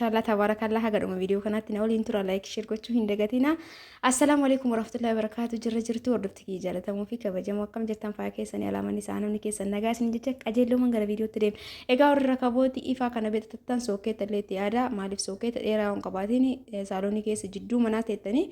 maashaallah tabarakallah hagadhuma viidiyoo kanatti na waliin tura like share gochuu hin dagatina. Assalaamu alaykum warahmatullahi wabarakatuh. Jirtu hordofti kiyya jaalatamuu fi kabajamoo akkam jirtan fayyaa keessanii alaamanii isaanonni keessan nagaa isin jecha qajeelloowwan gara viidiyootti deem. Egaa warri rakabooti ifaa kana beektattan sookeeta illee itti yaada maaliif sookeeta dheeraa hin qabaatiin saalonii keessa jidduu manaa teettanii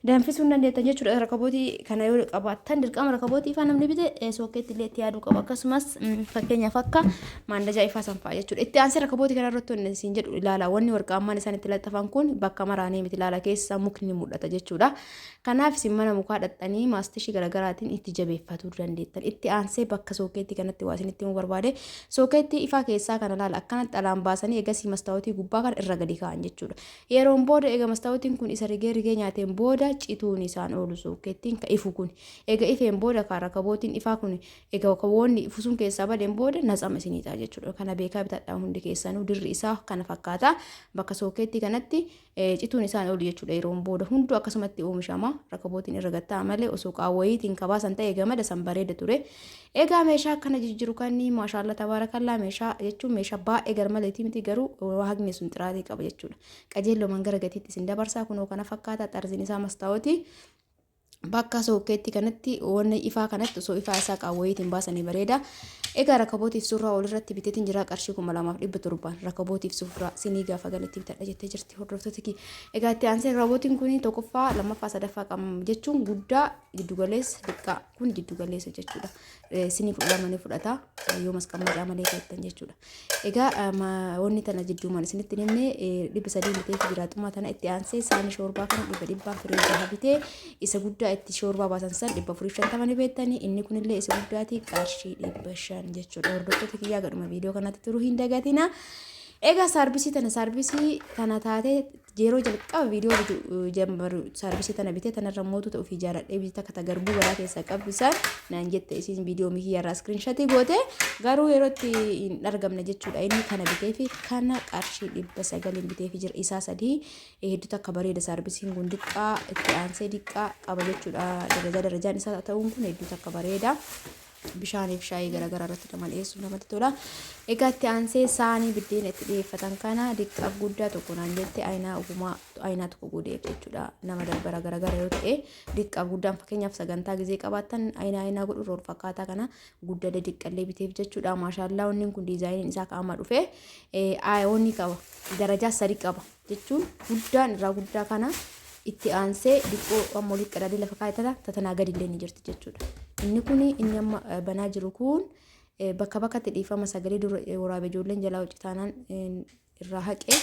danfisuun dandeettan jechuudha. Rakabooti kana yoo qabaattan dirqama rakabooti ifaa namni bite sookeetti illee itti yaaduu qaba. Akkasumas fakkeenyaaf akka maandajaa ifaa sanfaa jechuudha. Itti aansee rakabooti kana irratti wanni isin jedhu ilaala. Wanni warqaammaan isaan itti laxxafan kun bakka maraanii miti ilaala keessa mukni mul'ata jechuudha. Kanaaf isin mana mukaa dhaxxanii maastishii garaagaraatiin itti jabeeffatuu dandeettan. Itti aansee bakka sookeetti kanatti waa isin itti barbaade sookeetti ifaa keessaa kana ilaala. Akkanatti alaan baasanii eegasii mastaawotii gubbaa kan irra gadi kaa'an jechuudha. Yeroon booda eega mastaawotiin kun isa rigee nyaateen booda cituun isaan oolu sookeettiin ka ifu kun eega ifeen booda ka rakabootiin ifaa kun eega kawoonni ifu sun keessaa badeen booda natsama isiniidha jechuudha. Kana beekaa bitadhaa hundi keessanuu dirri isaa kana fakkaata bakka sookeettii kanatti cituun isaan oolu jechuudha. Yeroon booda hunduu akkasumatti oomishama rakabootiin irra gattaa malee osoo qaawwayiitiin kabaasan ta'e gamada san bareeda ture. Egaa meeshaa akkana jijjiiru kanni maashaallah tabaarakallaa meeshaa jechuun meeshaa baay'ee garmaleetii miti garuu waaqni sun xiraatii qaba jechuudha. Qajeello mangara gatiitti isin dabarsaa kunoo kana fakkaata xarziin isaa mastaawoti bakka sookeetti kanatti wanni ifaa kanatti osoo ifaa isaa qaawwayiitiin baasanii bareeda. Egaa rakabootiif suuraa walirratti biteetiin jira qarshii 2700 rakabootiif suuraa sinii gaafa galatti bitadha jettee jirti hordoftoota kiyya. Egaa itti aansee rakabootiin kun tokkoffaa lammaffaa sadaffaa qabu jechuun guddaa giddugaleessa xiqqaa kun giddugaleessa jechuudha. Sinii fudhatamanii fudhata yoo masqammaa malee ta'ettan jechuudha. Egaa wanni tana jidduumaan isinitti nimne 300 bitee jiraatuma tana itti aansee saani shoorbaa kana 100 fireeja bitee isa guddaa itti shoorbaa baasan san 450 beektanii inni kunillee isa guddaati qarshii 500 jechuudha. Hordoftoota kiyyaa gadhuma viidiyoo kanatti turuu hin dagatina. Egaa saarbisii tana taatee yeroo jalqaba viidiyoo jambaru saarbisii tana bitee tanarra mootu ta'uu fi jaaladhee bitee akka garbuu garaa keessa qabbisan naan jette isin viidiyoo mikiyyarraa screenshot goote garuu yeroo itti hin argamne jechuudha. Inni kana bitee fi kana qarshii 900 bitee fi jira isaa sadii hedduu akka bareeda saarbisiin kun diqqaa itti aansee diqqaa qaba jechuudha. Darajaan isaa ta'uun kun hedduu akka bareeda. Bishaaniif shaayii garaagaraa irratti nama dhiyeessu namatti tola. Egaa itti aansee saanii biddeen itti dhiyeeffatan kana diqqaaf guddaa tokko naan jette aynaa tokko godheef jechuudha. Nama darbara garaagara yoo ta'e diqqaaf guddaan fakkeenyaaf sagantaa gizee qabaattan aynaa godhu rool fakkaataa kana guddadee diqqallee biteef jechuudha. Maashaallah wanni kun diizaayiniin isaa qaama dhufe wanni qaba darajaa 3 qaba jechuun guddaan irraa guddaa kana itti aansee diqqoo amma olii qadaadii lafa kaayatata tatanaa gadi illee ni jirti jechuudha. Inni kun inni amma banaa jiru kun bakka bakkatti dhiifama sagalee dura waraabee ijoolleen jalaa hojjetaanaan irraa haqee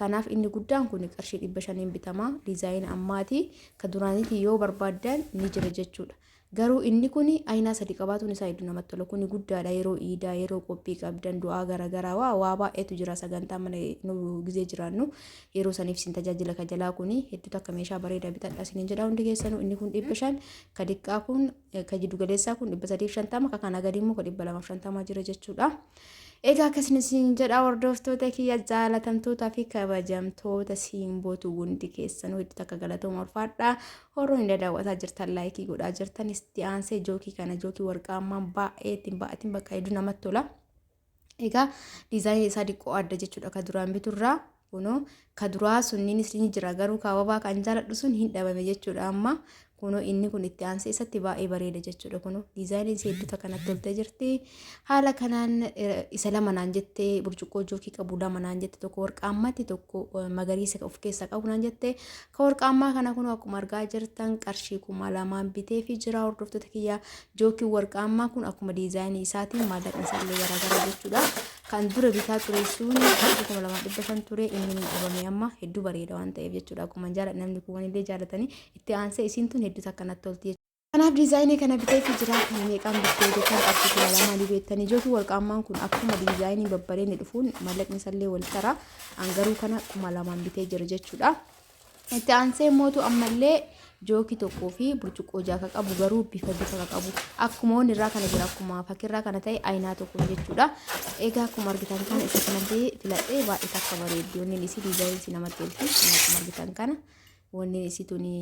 kanaaf inni guddaan kun qarshii 500 bitama. Diizaayina ammaati ka duraaniiti yoo barbaadan ni jira jechuudha. Garuu inni kun aynaa 3 qabaatuun isaa hedduu namatti tola. Kun guddaadha yeroo iidaa yeroo qophii qabdan du'aa garaagaraa waa baay'eetu jira sagantaa mana nu gizee jiraannu yeroo saniif sin tajaajila ka jalaa kun hedduu akka meeshaa bareedaa bitadha isiniin jedha hundi keessanuu. Inni kun 500 ka diqqaa kun ka jiddu galeessaa kun 350 ka kana gadi immoo ka 250 jira jechuudha. Egaa akkasiin jedha hordoftoota kiyya jaalatamtoota fi kabajamtoota siimbootu hundi keessanuu hedduu akka galatooma ulfaadha. Horoo hin daawwataa jirtan laayikii godhaa jirtan itti aansee jookii kana jookii warqaammaan baay'eetiin bakka hedduu namatti tola. Egaa diizaayinii isaa diqqoo adda jechuudha ka duraan biturraa kunoo ka duraa sunniinis ni jira garuu kaawwabaa kan jaaladhu sun hin dhabame jechuudha. Amma kunoo inni kun itti aansee isatti baay'ee bareeda jechuudha. Kunoo diizaayiniin isaa hedduu kanatti toltee jirti. Haala kanaan isa lama naan jettee burcuqqoo jookii qabu lama naan jette tokko warqaammatti tokko magariisa of keessaa qabu naan jette ka warqaammaa kana kunoo akkuma argaa jirtan qarshii 2000 bitee fi jira. Hordoftoota kiyyaa jookii warqaammaa kun akkuma diizaayinii isaatiin maallaqni isaallee garaagara jechuudha. Kan dura bitaa ture sun 2500 ture inni dhabame amma hedduu bareeda waan ta'eef jechuudha. Akkuma jaalladhu namni kun illee jaallatanii itti aansee isiin tun hedduu akkanatti tolti. Kanaaf diizaayinii kana bitee fi jira kan meeqaan bittee jechuun qarshii 2000 beektanii jookii warqaammaan kun akkuma diizaayinii babbareedni dhufuun maallaqni isaallee wal tara hangaruu kana 2000 bitee jira jechuudha. Itti aansee mootu ammallee jookii tokkoo fi burcuqqoo jaaka qabu garuu bifa qabu akkuma wanni irraa kana jira akkuma fakkiirraa kana ta'e aynaa tokko jechuudha. Egaa akkuma argitan kana isa kanallee filadhee baay'ee akka bareeddi wanni isii diizaayinii namatti tolti. Akkuma argitan kana wanni isii tuni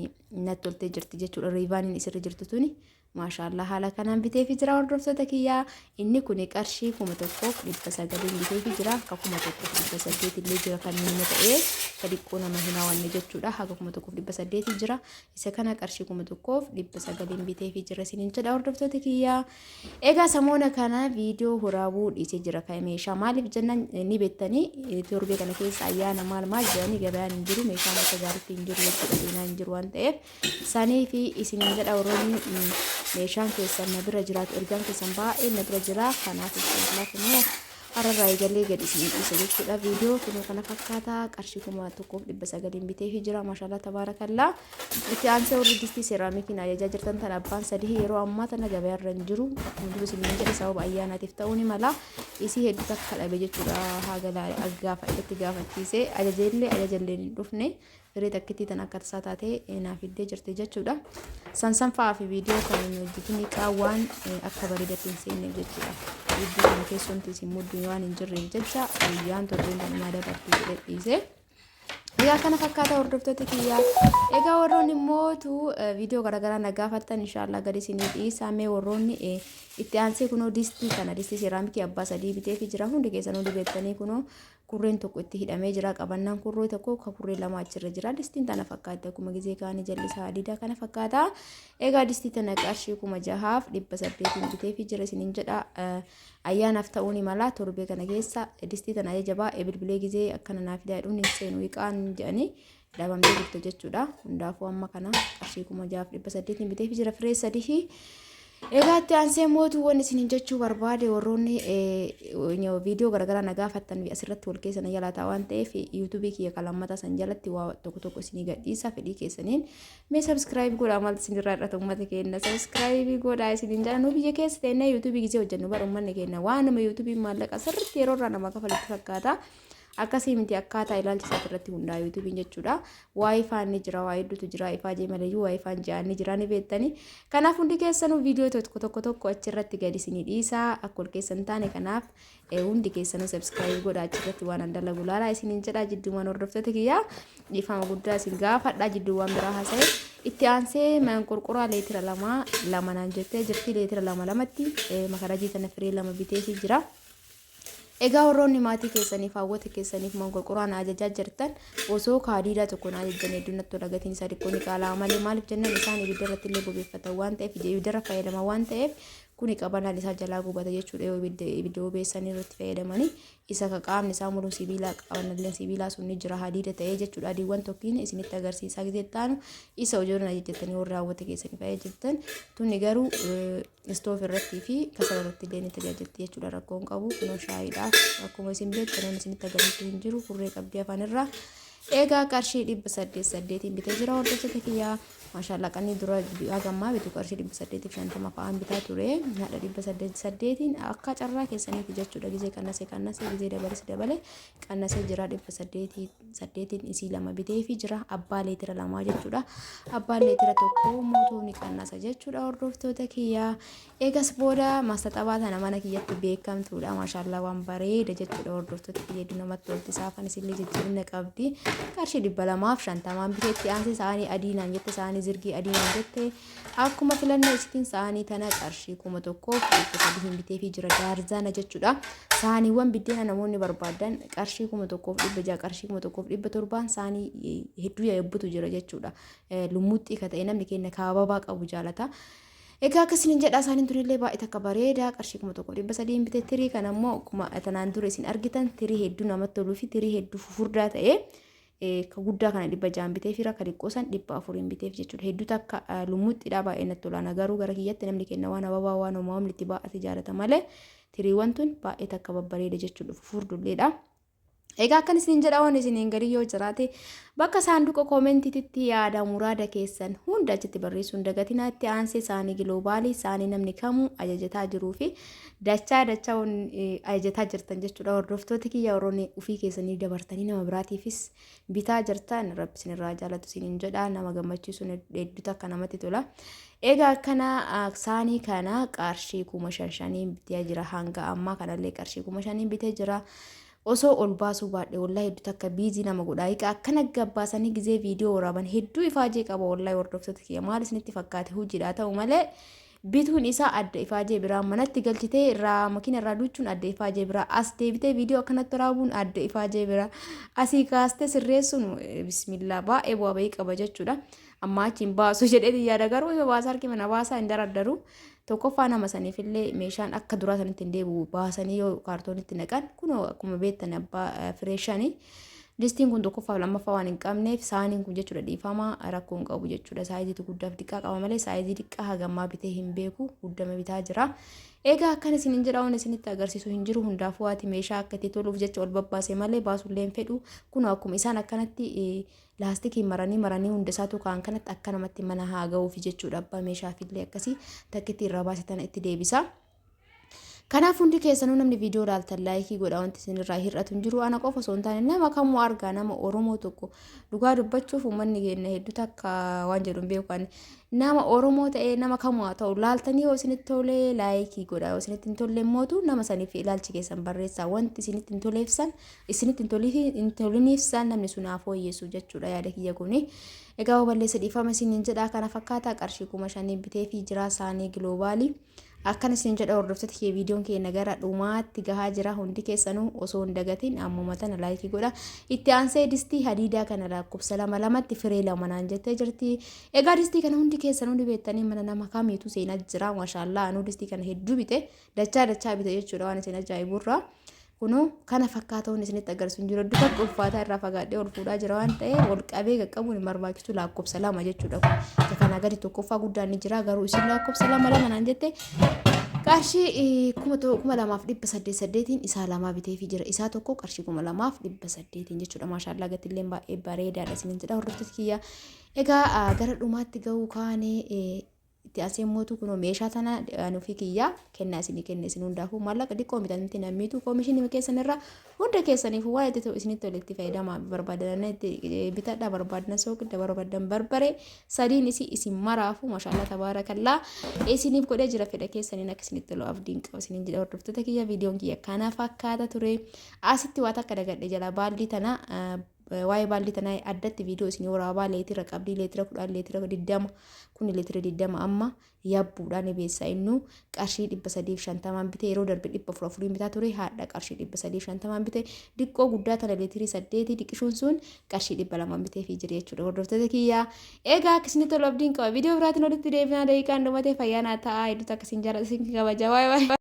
natti toltee jirti jechuudha. Riivaaniin isirra jirtu tuni maashaallah haala kanaan bitee fi jira hordoftoota kiyyaa. Inni kun qarshii 1,900 bitee fi jira. Akka 1,800 illee jira kan inni ta'ee sadiqqoo nama hin hawanne jechuudha. Haga 1,800 jira. Isa kana qarshii 1,900 bitee fi jira isiniin jedha hordoftoota kiyyaa. Egaa samoona kana viidiyoo waraabuu dhiisee jira kan meeshaa maaliif jennaan ni beektanii torbee kana keessa ayyaana maal jedhanii gabaan hin jiru meeshaan akka gaariitti hin jiru jechuudha seenaa hin jiru waan ta'eef sanii fi isiniin jedha warroonni meeshaan keessan na bira jiraatu ergaan keessan baay'ee na bira jira kanaaf isin immoo ararraa eegalee gadi isin dhiisa jechuudha viidiyoo kunoo kana fakkaataa qarshii 1,900 bitee fi jira maashaallah tabaarakallaa. Itti aansee warri distii seeraamikiin ajajaa jirtan tan abbaan sadii yeroo ammaa tana gabaarra hin jiru hunduu isiniin jedhe sababa ayyaanaatiif ta'uu ni mala isii hedduu takka dhabe jechuudha haagala gaafa itti gaafachiisee ajajeellee hin dhufne firee takkitti tan akka tasaa taatee naaf iddee jirti jechuudha. Sansan fa'aa fi viidiyoo kan inni hojjetini qaawwaan akka bareedatti hin seenne jechuudha. Iddoo kana keessumti isin muddu waan hin jirreef jecha guyyaan torbeen kan nyaada bartuu jedhee dhiise. Egaa kana fakkaata hordoftoota kiyyaa. Egaa warroonni immootu viidiyoo garaagaraa na gaafattan inshallah gadi isinii dhiisa. Mee warroonni itti aansee kunoo distii kana distii seeraamikii abbaa sadii bitee fi jira hundi keessan hundi beektanii kunoo kurreen tokko itti hidhamee jira qabannaan kurroo tokko ka kurreen lama achirra jira distiin tana fakkaata akkuma gizee kaanii jallisaa adiidhaa kana fakkaata. Egaa distii tana qarshii 6,800 bitee fi jira isiniin jedha ayyaanaaf ta'uu ni mala torbee kana keessa distii tana ajajabaa bilbilee gizee akkana naaf fidaa hin seenu wiqaan jedhanii dhabamtee jirtu jechuudha. Hundaafuu amma kana qarshii 6,800 bitee fi jira firee sadii. Egaa itti aansee mootuu waan isin jechuu barbaade warroonni viidiyoo garaagaraa na gaafattan asirratti wal keessa na jalaa waan ta'eef yuutuubii kiyya kalammata san jalatti waa tokko isinii gadhiisa fedhii keessaniin mee sabskiraayib godhaa maaltu isinirraa irratti uummata keenya sabskiraayib godhaa isiniin jala nu biyya keessa ta'ennee yuutuubii gisee hojjennu bara uummanni keenya waan nama yuutuubiin maallaqa sirriitti yeroo irraa nama kafalitti fakkaata. Akkasii miti akkaataa ilaalcha isaa irratti hundaa'e yuutuubiin jechuudha. Waayifaan ni jira waa hedduutu jira ifaa jeemaleyyuu waayifaan ja'an ni jira ni beektanii. Kanaaf hundi keessanuu viidiyoo tokko achirratti gadi isinii dhiisa akka ol keessan taane kanaaf hundi keessanuu sabskiraayib godhaa achirratti waan an dalagu laalaa isiniin jedhaa jidduumaan hordoftoota kiyyaa dhiifama guddaa isin gaafadhaa jidduuwwan biraa haasa'e. Itti aansee manqurquraa leetira lama naan jettee jirti leetira lamatti makarajii tana firee lama biteetii jira. Egaa warroonni maatii keessaniif hawwata keessaniif manqurquraan ajajaa jirtan osoo kaadiidhaa tokkoon ajajjan hedduunatti tola gatiin isaa xiqqoo ni qaala'aa malee maaliif jennaan isaan ibidda irratti illee bobeeffatan waan ta'eef ibidda irra fayyadaman waan ta'eef kuni qabanaan isaa jalaa gubata jechuudha yoo ibidda bobeessanii irratti fayyadamanii isa qaamni isaa muluu sibiilaa qabanallee sibiilaa sun ni jira hadiida ta'ee jechuudha adiiwwan tokkiin isinitti agarsiisaa gisee taanu isa hojoon ajajjattanii warra hawwata keessaniif ajajjattan tunni garuu istoof irratti fi kasara irratti illee ni tajaajilti jechuudha rakkoon qabu kunoo shaayiidhaaf akkuma isin beektan isinitti agarsiisu hin jiru kurree qabdii afaan irraa. Egaa qarshii 800 bitee jira hordoftoota kiyyaa maashaallah qanii dura hagammaa bitu qarshii 850 fa'aan bitaa ture haadha 800 akka carraa keessaniif jechuudha gisee qannasee gisee dabale qannasee jira 800 isii lama bitee fi jira abbaa leetira lamaa jechuudha abbaa leetira tokko mootuu ni qannasa jechuudha hordoftoota kiyyaa. Eegas booda mastaxabaa tana mana kiyyatti beekamtuudha maashaallah waan bareeda jechuudha hordoftoota kiyyaa namatti tolti saafan isillee jijjiirina qabdi. Qarshii 250 biteetti aansee saanii adiinaan jette saanii zirgii adiinaan jette akkuma filannoo isitiin saanii tana qarshii 1,300 bitee fi jira gaarzaana jechuudha. Saaniiwwan biddeena namoonni barbaadan qarshii 1,600 qarshii 1,700 saanii hedduu yaabbutu jira jechuudha. Lumuuxxii ka ta'e namni keenya kaababaa qabu jaalata. Egaa akkasiin jedha isaaniin turillee baay'ee takka bareeda qarshii 1,300 bitee tirii kan ammoo akkuma tanaan dura isin argitan tirii hedduu namatti toluu fi tirii hedduu fufurdaa ta'e ka guddaa kana 600 bitee fi rakka xiqqoosan 400 biteef jechuudha. Hedduu takka lumuuxxiidha baay'ee natti tola garuu gara kiyyatti namni keenya waan ababaa waan uumamni itti baay'ate jaalata malee tiriiwwan tun baay'ee takka babbareeda jechuudha fufurdulleedha. Egaa akkan isin jedha waan isin garii yoo jiraate bakka saanduqa koomentiitti yaada muraada keessan hunda achitti barreessuun dagatinaa itti aansee saanii giloobaalii saanii namni kamuu ajajataa jiruu fi dachaa ajajataa jirtan jechuudha hordoftoota kiyya warroonni ufii keessanii dabartanii nama biraatiifis bitaa jirtan rabbi isinirraa jaalatu isiniin jedha nama gammachiisuun hedduu takka namatti tola. Egaa akkana saanii kana qarshii 5,500 bitee jira hanga ammaa kanallee qarshii 5,500 bitee jira. Osoo ol baasuu baadhee wallahi hedduu takka biizii nama godhaa akkana gabbaasanii gizee viidiyoo waraaban hedduu ifaajee qaba wallahi hordoftoota kiyya maal isinitti fakkaate hojiidhaa ta'u malee bituun isaa adda ifaajee biraa manatti galchitee irraa makiina irraa duuchuun adda ifaajee biraa as deebitee viidiyoo akkanatti raabuun adda ifaajee biraa asii kaastee sirreessuun bismillaa baay'ee bu'aa bahii qaba jechuudha. Amma achiin baasu jedhee yaada garuu yoo baasa harki mana baasaa hin daraddaru tokkoffaa nama saniifillee meeshaan akka duraa sanitti hin deebi'u baasanii yoo kaartoonitti naqan kun akkuma beektan abbaa fireeshanii. Distiin kun tokkoffaa lammaffaa waan hin qabneef saaniin kun jechuudha dhiifama rakkoo hin qabu jechuudha. Saayizii guddaaf xiqqaa qaba malee saayizii xiqqaa hagammaa bitee hin beeku guddama bitaa jira. Egaa akkan isin hin jedhaawwan isinitti agarsiisu hin jiru hundaafuu ati meeshaa akka itti toluuf jecha ol babbaasee malee baasullee hin fedhu. Kun akkuma isaan akkanatti laastikiin maranii hunda isaatu kaan kanatti akka namatti mana haa ga'uuf jechuudha. Abbaa meeshaafillee akkasii takkitti irraa baasitan itti deebisa. Kanaaf hundi keessanuu namni viidiyoo ilaaltan laayikii godhaa wanti isinirraa hir'atu hin jiru. Ana qofa osoo hin taane nama kamuu argaa nama Oromoo tokko dhugaa dubbachuuf uummanni keenya hedduu takka waan jedhu hin beekan nama Oromoo ta'ee nama kamuu haa ta'u laaltanii yoo isinitti tolee laayikii godhaa yoo isinitti hin tolle mootu nama saniif ilaalchi keessan barreessaa wanti isinitti hin toleefsan isinitti hin toliniifsan namni sun haa fooyyessu jechuudha yaada kiyya kuni. Egaa balleessa dhiifama isiniin jedhaa kana fakkaata qarshii 5,000 bitee fi jiraa isaanii giloobaalii. Akkan isin jedha hordoftoota kee viidiyoon keenya gara dhumaatti gahaa jira hundi keessanuu osoo hin dagatiin ammuma tana laayikii godha. Itti aansee distii hadiidaa kana lakkoofsa 2 firee 2 naan jettee jirti. Egaa distii kana hundi keessanuu ni beektanii mana nama kamiitu seenaa jira maashaallah anuu distii kana hedduu bite dachaa bite jechuudha waan isin ajaa'iburraa. Kunu kana fakkaataawwan isinitti agarsiisu jiru duka ulfaataa irraa fagaadhee ol fuudhaa jira waan ta'eef wal qabee qaqqabuun hin barbaachisu lakkoofsa 2 jechuudha. Kana gadi tokkoffaa guddaan ni jira garuu isin lakkoofsa 2 naan jette qarshii 2,888 isaa 2 bitee fi jira isaa tokko qarshii 2,800 jechuudha. Maashaallah gatillee baay'ee bareedaadha isiniin jedha hordoftoota kiyya. Egaa gara dhumaatti ga'uu kaanee itti asii mootu kun meeshaa tana nufi kiyya kennaa isinii kenne isin hundaafuu maallaqa xiqqoo bitanti nammiitu koomishinii keessan irraa hunda keessaniif waan itti ta'u isinitti walitti fayyadamaa barbaadan bitadhaa barbaadan soogidda barbaadan barbare sadiin isin maraafu maashaallah tabaarakallaa isiniif godhee jira fedha keessaniin akka isinitti tolu abdiin qaba isiniin jedha hordoftoota kiyya viidiyoon kiyya kana fakkaata ture asitti waan akka dagadhe jala baaldii tana waa'ee baaldii tanaa addatti viidiyoo isin waraabaa leetira qabdii leetira 10 leetira 20 kun leetira 20 amma yabbuudhaan beessa innu qarshii 350 bite yeroo darbe 440 bitaa ture haadha qarshii 350 bite diqqoo guddaa tana leetiri 8 diqishuun sun qarshii 200 bitee fi jira jechuudha hordoftoota kiyya. Egaa akkasinitti tolu abdiin qaba viidiyoo biraatiin walitti deebinaa daqiiqaan dhumatee fayyaanaa ta'aa hedduu akkasiin jaalladha isin kabaja waa'ee